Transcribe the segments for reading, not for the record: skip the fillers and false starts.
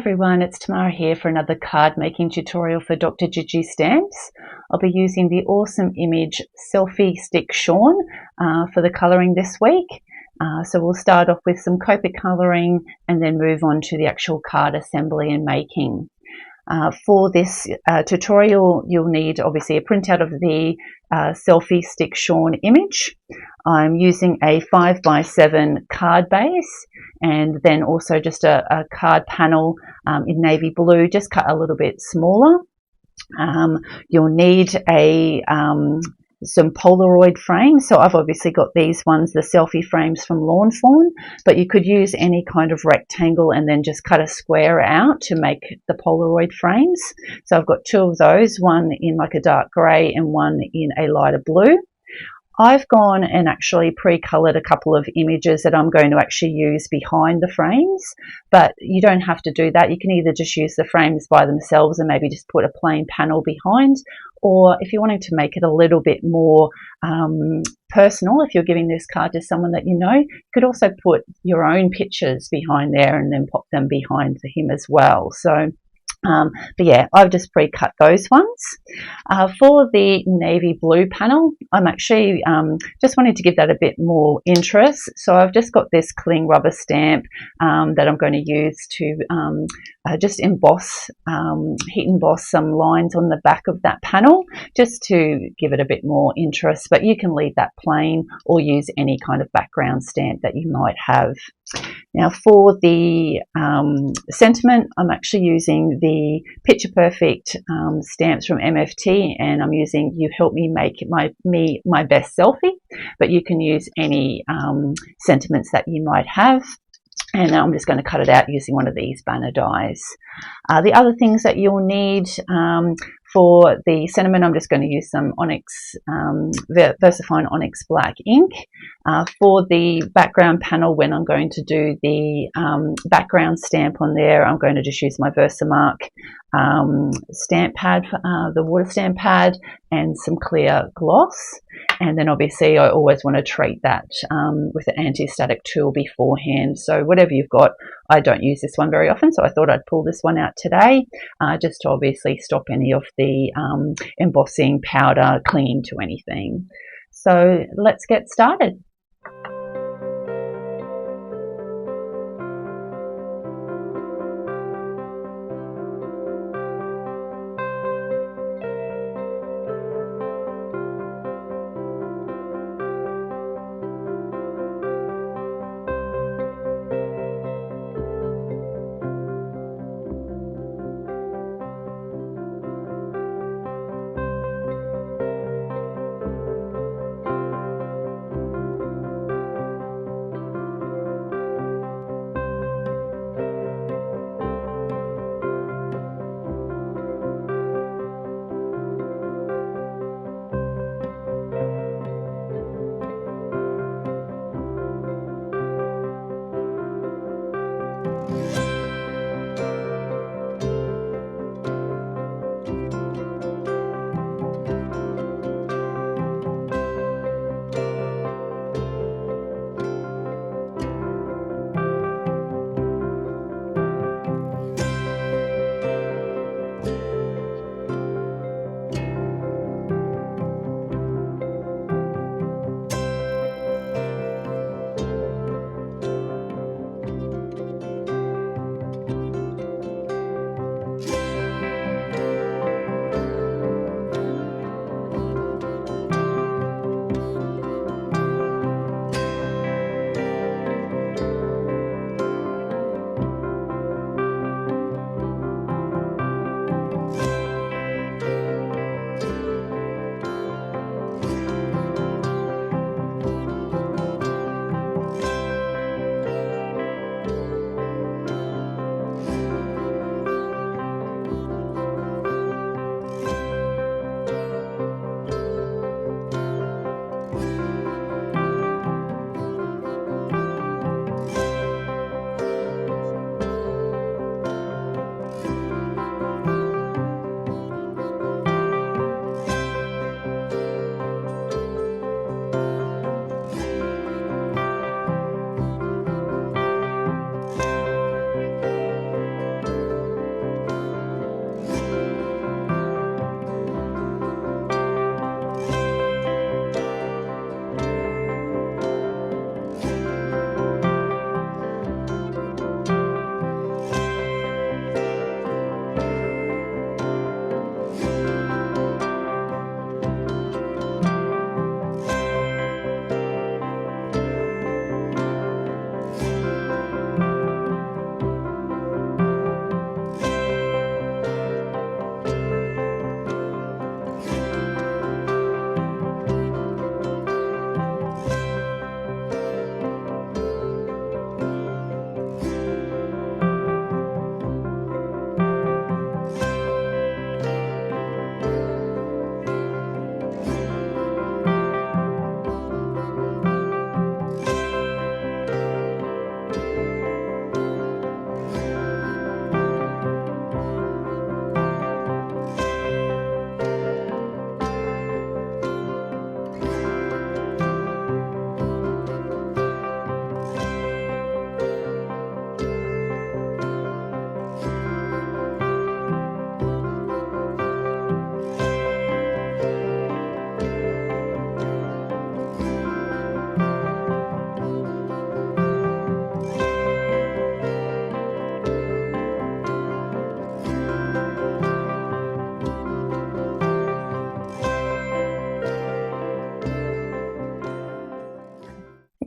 everyone, it's Tamara here for another card making tutorial for Dr. Digi stamps. I'll be using the awesome image Selfie Stick Sean for the colouring this week. So we'll start off with some Copic colouring and then move on to the actual card assembly and making. For this tutorial, you'll need obviously a printout of the Selfie Stick Sean image. I'm using a 5x7 card base and then also just a card panel in navy blue, just cut a little bit smaller. You'll need some Polaroid frames. So I've obviously got these ones, the selfie frames from Lawn Fawn, but you could use any kind of rectangle and then just cut a square out to make the Polaroid frames. So I've got two of those, one in like a dark grey and one in a lighter blue. I've gone and actually pre-coloured a couple of images that I'm going to actually use behind the frames, but you don't have to do that. You can either just use the frames by themselves and maybe just put a plain panel behind, or if you're wanting to make it a little bit more personal, if you're giving this card to someone that you know, you could also put your own pictures behind there and then pop them behind for him as well. So but yeah, I've just pre-cut those ones. For the navy blue panel, I'm actually just wanting to give that a bit more interest. So I've just got this cling rubber stamp that I'm going to use to just emboss, heat emboss some lines on the back of that panel, just to give it a bit more interest. But you can leave that plain or use any kind of background stamp that you might have. Now for the sentiment, I'm actually using the Picture Perfect stamps from MFT, and I'm using "You Help Me Make My Best Selfie," but you can use any sentiments that you might have. And I'm just going to cut it out using one of these banner dies. The other things that you'll need for the sentiment, I'm just going to use some Onyx, VersaFine Onyx Black ink. For the background panel, when I'm going to do the background stamp on there, I'm going to just use my Versamark stamp pad, the water stamp pad, and some clear gloss. And then obviously I always want to treat that with an anti-static tool beforehand. So whatever you've got, I don't use this one very often, so I thought I'd pull this one out today just to obviously stop any of the embossing powder clinging to anything. So let's get started.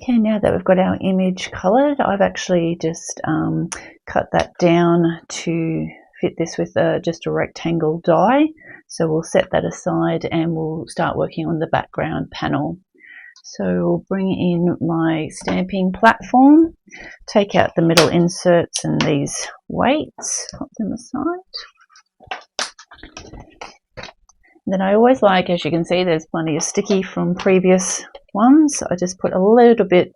Okay, now that we've got our image coloured, I've actually just cut that down to fit this with just a rectangle die. So we'll set that aside and we'll start working on the background panel. So we'll bring in my stamping platform, take out the middle inserts and these weights, put them aside. Then I always like, as you can see, there's plenty of sticky from previous ones. I just put a little bit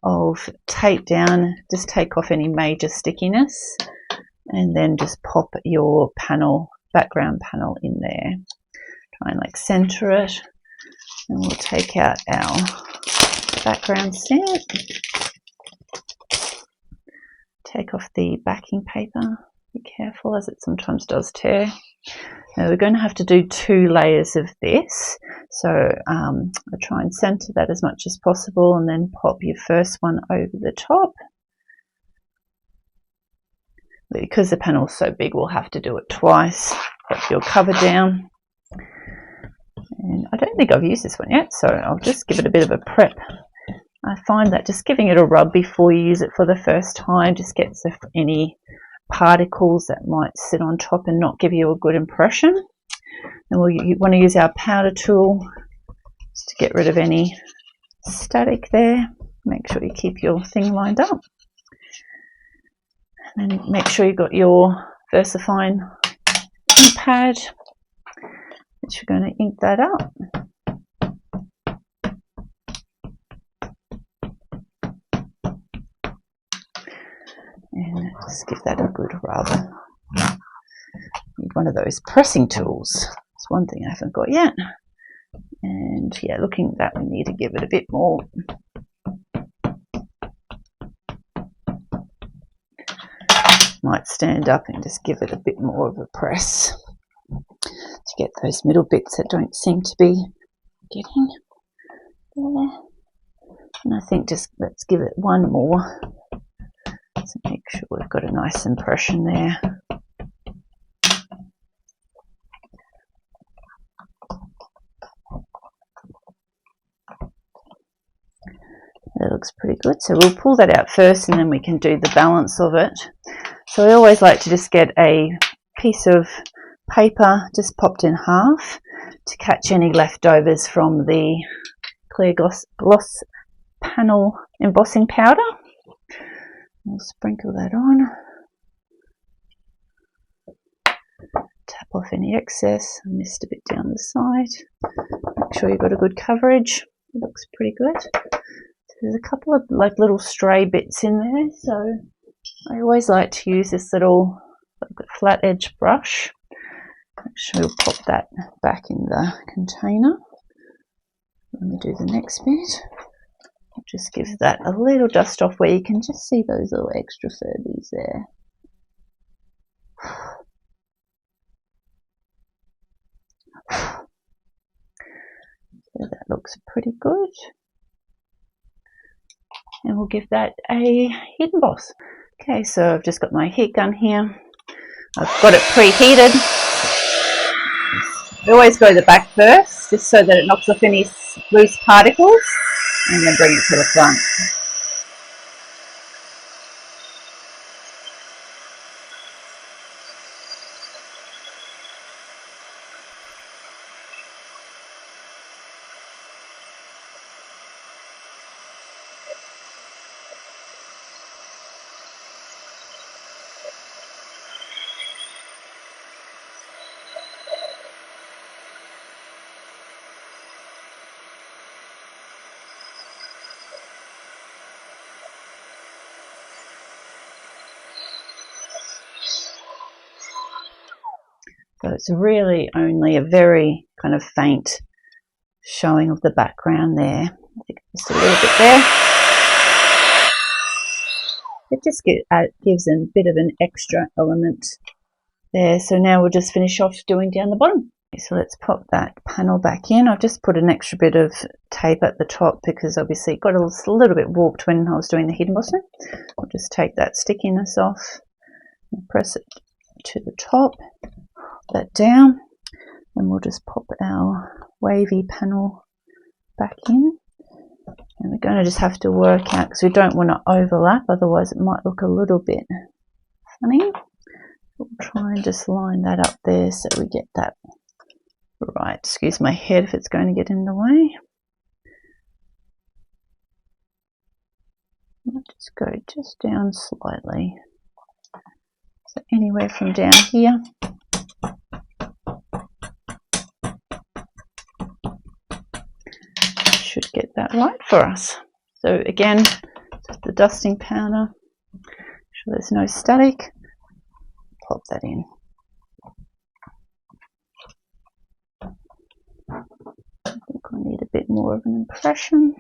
of tape down, just take off any major stickiness, and then just pop your panel, background panel in there. Try and like center it, and we'll take out our background stamp. Take off the backing paper. Be careful, as it sometimes does tear. Now we're going to have to do 2 layers of this, so I try and center that as much as possible and then pop your first one over the top. Because the panel's so big, we'll have to do it twice. Pop your cover down. And I don't think I've used this one yet, so I'll just give it a bit of a prep. I find that just giving it a rub before you use it for the first time just gets any particles that might sit on top and not give you a good impression. And we'll want to use our powder tool just to get rid of any static there. Make sure you keep your thing lined up. And then make sure you've got your VersaFine ink pad, which you're going to ink that up. And just give that a good rub. Need one of those pressing tools. It's one thing I haven't got yet. And yeah, looking at that, we need to give it a bit more. Might stand up and just give it a bit more of a press to get those middle bits that don't seem to be getting there. And I think just let's give it one more to make sure we've got a nice impression there. That looks pretty good. So we'll pull that out first and then we can do the balance of it. So I always like to just get a piece of paper just popped in half to catch any leftovers from the clear gloss panel embossing powder. We'll sprinkle that on. Tap off any excess. I missed a bit down the side. Make sure you've got a good coverage. It looks pretty good. There's a couple of like little stray bits in there, so I always like to use this little flat edge brush. Make sure we'll pop that back in the container. Let me do the next bit. Just give that a little dust off where you can just see those little extra furbies there. So that looks pretty good. And we'll give that a heat emboss. Okay, so I've just got my heat gun here. I've got it preheated. I always go the back first, just so that it knocks off any loose particles, and then bring it to the front. So it's really only a very kind of faint showing of the background there. I think just a little bit there. It just gives a bit of an extra element there. So now we'll just finish off doing down the bottom. So let's pop that panel back in. I've just put an extra bit of tape at the top because obviously it got a little bit warped when I was doing the heat embossing. I'll just take that stickiness off and press it to the top. That down, and we'll just pop our wavy panel back in. There we going to just have to work out, because we don't want to overlap, otherwise it might look a little bit funny. We'll try and just line that up there so we get that right. Excuse my head if it's going to get in the way. I'll just go just down slightly. So anywhere from down here. Should get that right for us. So again, just the dusting powder. Make sure there's no static. Pop that in. I think I need a bit more of an impression.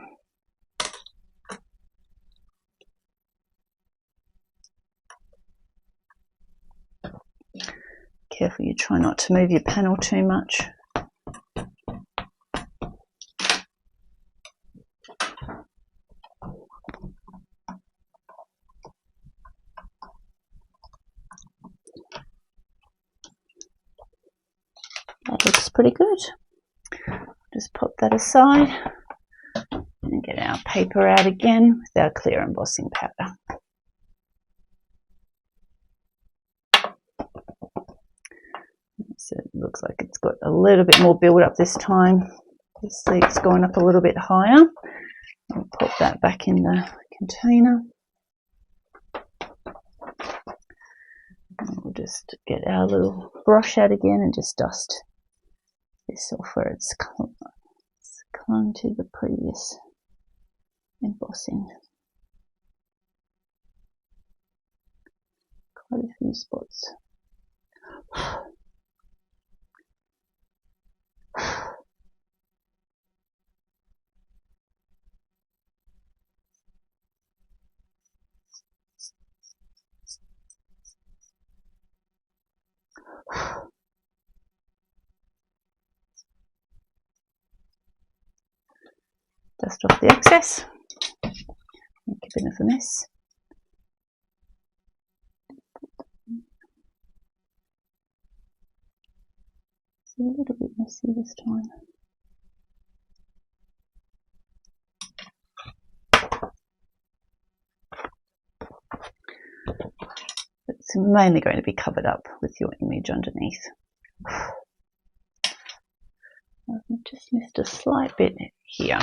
Careful you try not to move your panel too much. That looks pretty good. Just pop that aside and get our paper out again with our clear embossing powder. So it looks like it's got a little bit more build up this time. You see it's going up a little bit higher. I'll pop that back in the container. And we'll just get our little brush out again and just dust this off where it's clung to the previous embossing. Quite a few spots. Dust off the excess. Make a bit of a mess. It's a little bit messy this time. It's mainly going to be covered up with your image underneath. I've just missed a slight bit here.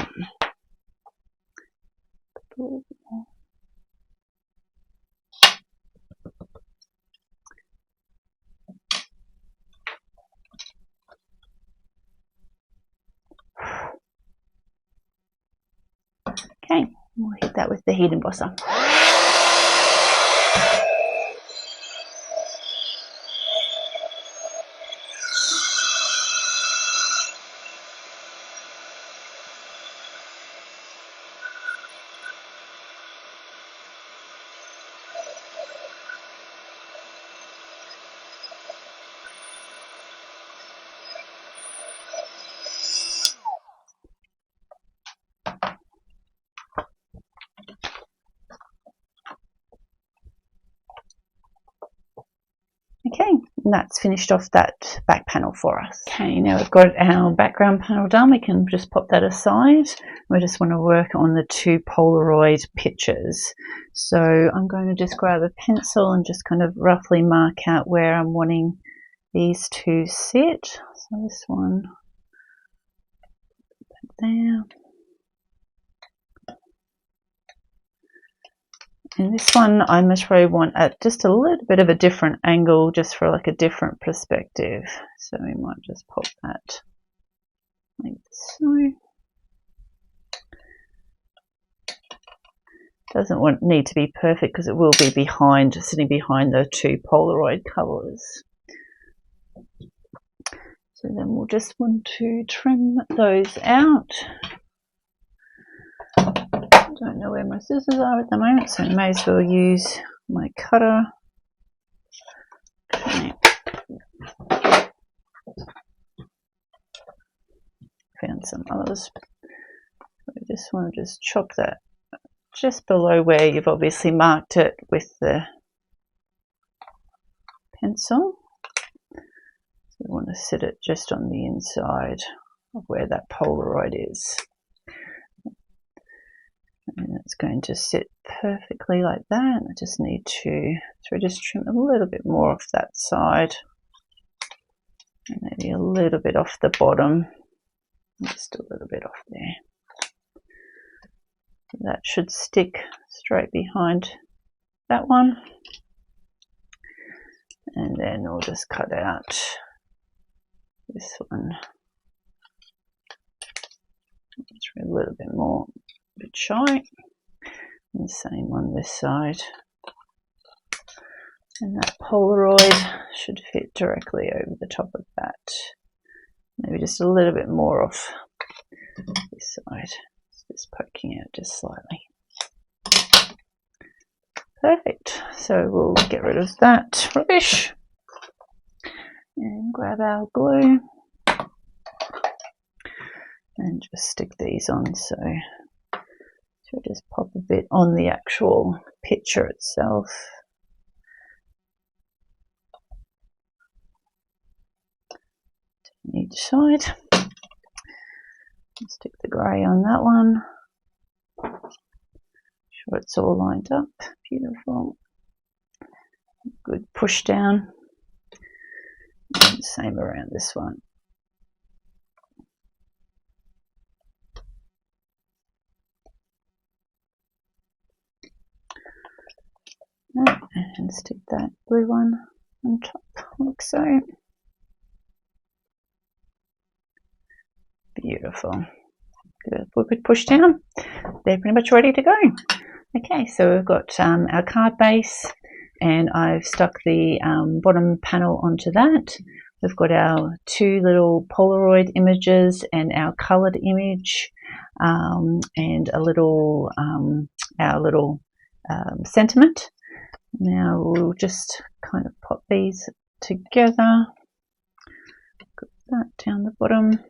Okay, we'll hit that with the heat embosser. Okay, and that's finished off that back panel for us. Okay, now we've got our background panel done. We can just pop that aside. We just want to work on the two Polaroid pictures. So I'm going to just grab a pencil and just kind of roughly mark out where I'm wanting these two sit. So this one, there. And this one I must probably want at just a little bit of a different angle, just for like a different perspective. So we might just pop that like so. Doesn't need to be perfect because it will be sitting behind the two Polaroid covers. So then we'll just want to trim those out. I don't know where my scissors are at the moment, so I may as well use my cutter. Okay. Found some others. I just want to just chop that just below where you've obviously marked it with the pencil. So we want to sit it just on the inside of where that Polaroid is. And it's going to sit perfectly like that. I just need to just trim a little bit more off that side. And maybe a little bit off the bottom. Just a little bit off there. That should stick straight behind that one. And then we'll just cut out this one. It's a little bit more, a bit shy. And the same on this side. And that Polaroid should fit directly over the top of that. Maybe just a little bit more off this side. It's just poking out just slightly. Perfect. So we'll get rid of that rubbish. And grab our glue. And just stick these on. So just pop a bit on the actual picture itself. Each side. Stick the grey on that one. Sure it's all lined up. Beautiful. Good push down. And same around this one. And stick that blue one on top, like so. Beautiful. Beautiful. Good push down. They're pretty much ready to go. Okay, so we've got our card base, and I've stuck the bottom panel onto that. We've got our two little Polaroid images and our coloured image, and a little our little sentiment. Now we'll just kind of pop these together. Put that down the bottom,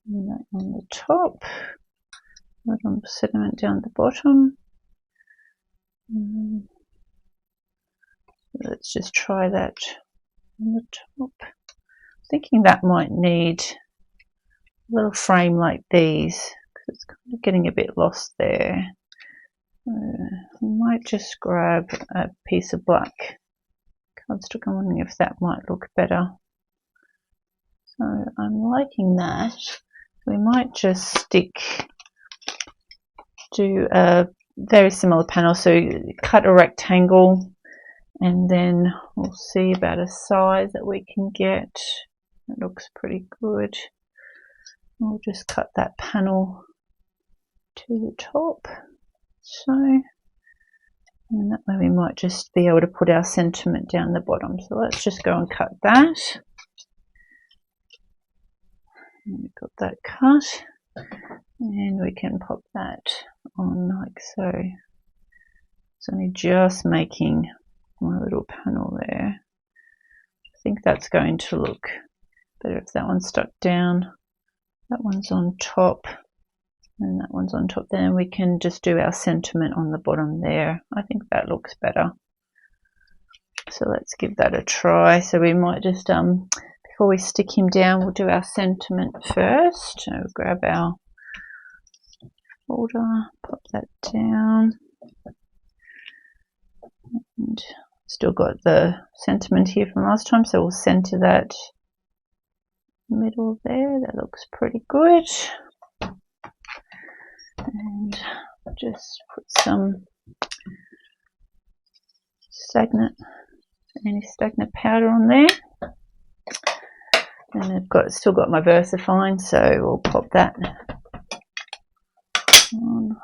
and that on the top. Bottom sentiment down the bottom. Let's just try that on the top. Thinking that might need a little frame like these, because it's kind of getting a bit lost there. I might just grab a piece of black cardstock. I'm wondering if that might look better. So I'm liking that. We might just do a very similar panel. So cut a rectangle, and then we'll see about a size that we can get. That looks pretty good. We'll just cut that panel to the top. So, and that way we might just be able to put our sentiment down the bottom. So let's just go and cut that. And we've got that cut, and we can pop that on like so. It's only just making my little panel there. I think that's going to look better if that one's stuck down. That one's on top, and that one's on top. Then we can just do our sentiment on the bottom there. I think that looks better. So let's give that a try. So we might just, before we stick him down, we'll do our sentiment first. So we'll grab our folder, pop that down. And still got the sentiment here from last time, so we'll center that middle there. That looks pretty good. And just put some anti-stagnant powder on there. And I've still got my VersaFine, so we'll pop that on.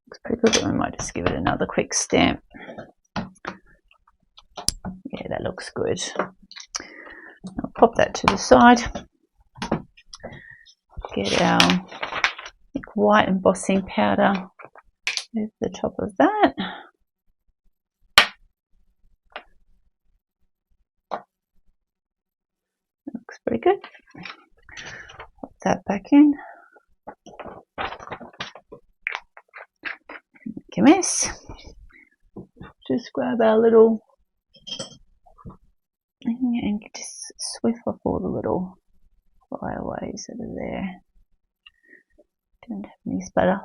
Looks pretty good, but we might just give it another quick stamp. Yeah, that looks good. I'll pop that to the side. Get our white embossing powder over the top of that. Looks pretty good. Pop that back in. Make a mess. Just grab our little thing and just swift off all the little flyaways that are there. Don't have any splatter.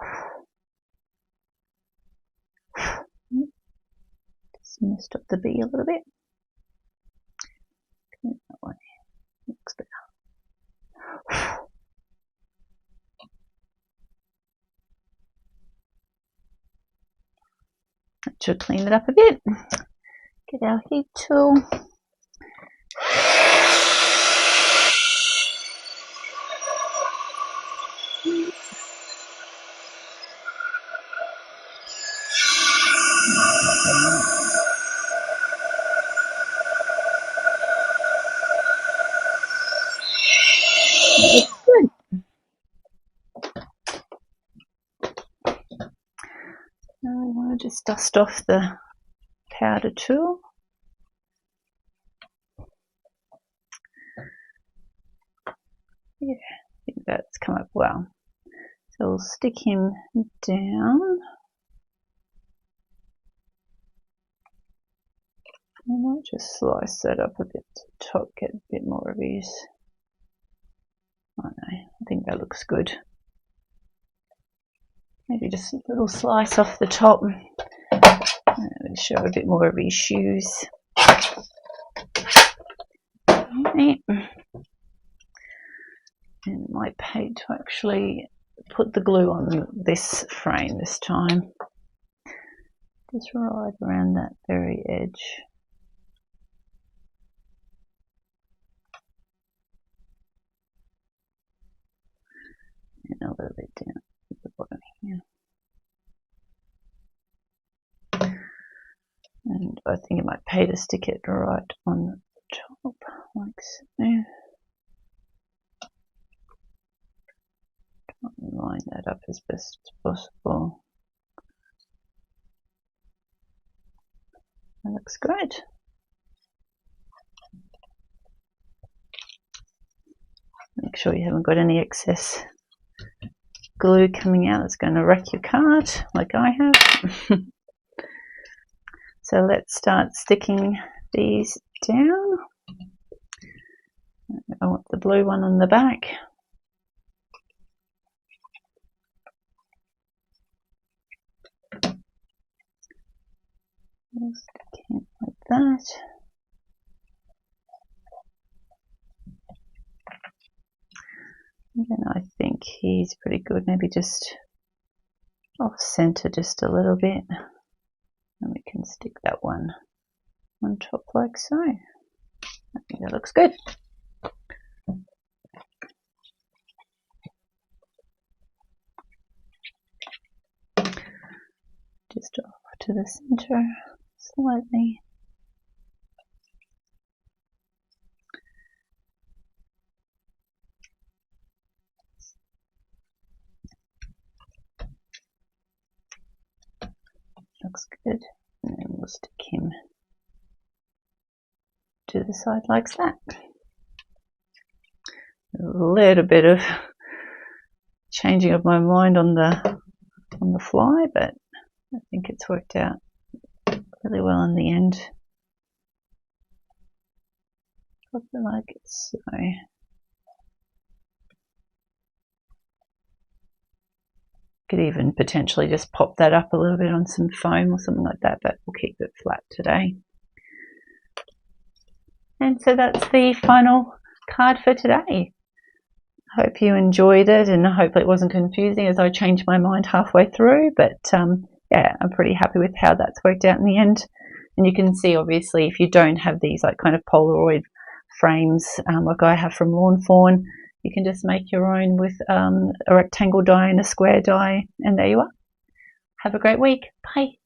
Just messed up the B a little bit. That way looks better. That should clean it up a bit. Get our heat tool. Good. Now we want to just dust off the powder tool. Yeah, I think that's come up well. So we'll stick him down. I might just slice that up a bit to the top, get a bit more of his. I know, I think that looks good. Maybe just a little slice off the top. Show a bit more of his shoes. Right. And my page to actually put the glue on this frame this time. Just right around that very edge. And a little bit down at the bottom here. And I think it might pay to stick it right on the top, like so. Try and line that up as best as possible. That looks great. Make sure you haven't got any excess glue coming out that's going to wreck your card like I have. So let's start sticking these down. I want the blue one on the back. We'll stick it like that. And then I think he's pretty good, maybe just off center just a little bit. And we can stick that one on top like so. I think that looks good. Just off to the center slightly. Looks good. And then we'll stick him to the side like that. A little bit of changing of my mind on the fly, but I think it's worked out really well in the end. Probably like it so. Could even potentially just pop that up a little bit on some foam or something like that, but we'll keep it flat today. And so that's the final card for today. I hope you enjoyed it, and hopefully it wasn't confusing as I changed my mind halfway through, but yeah, I'm pretty happy with how that's worked out in the end. And you can see obviously if you don't have these like kind of Polaroid frames like I have from Lawn Fawn, you can just make your own with a rectangle die and a square die, and there you are. Have a great week. Bye.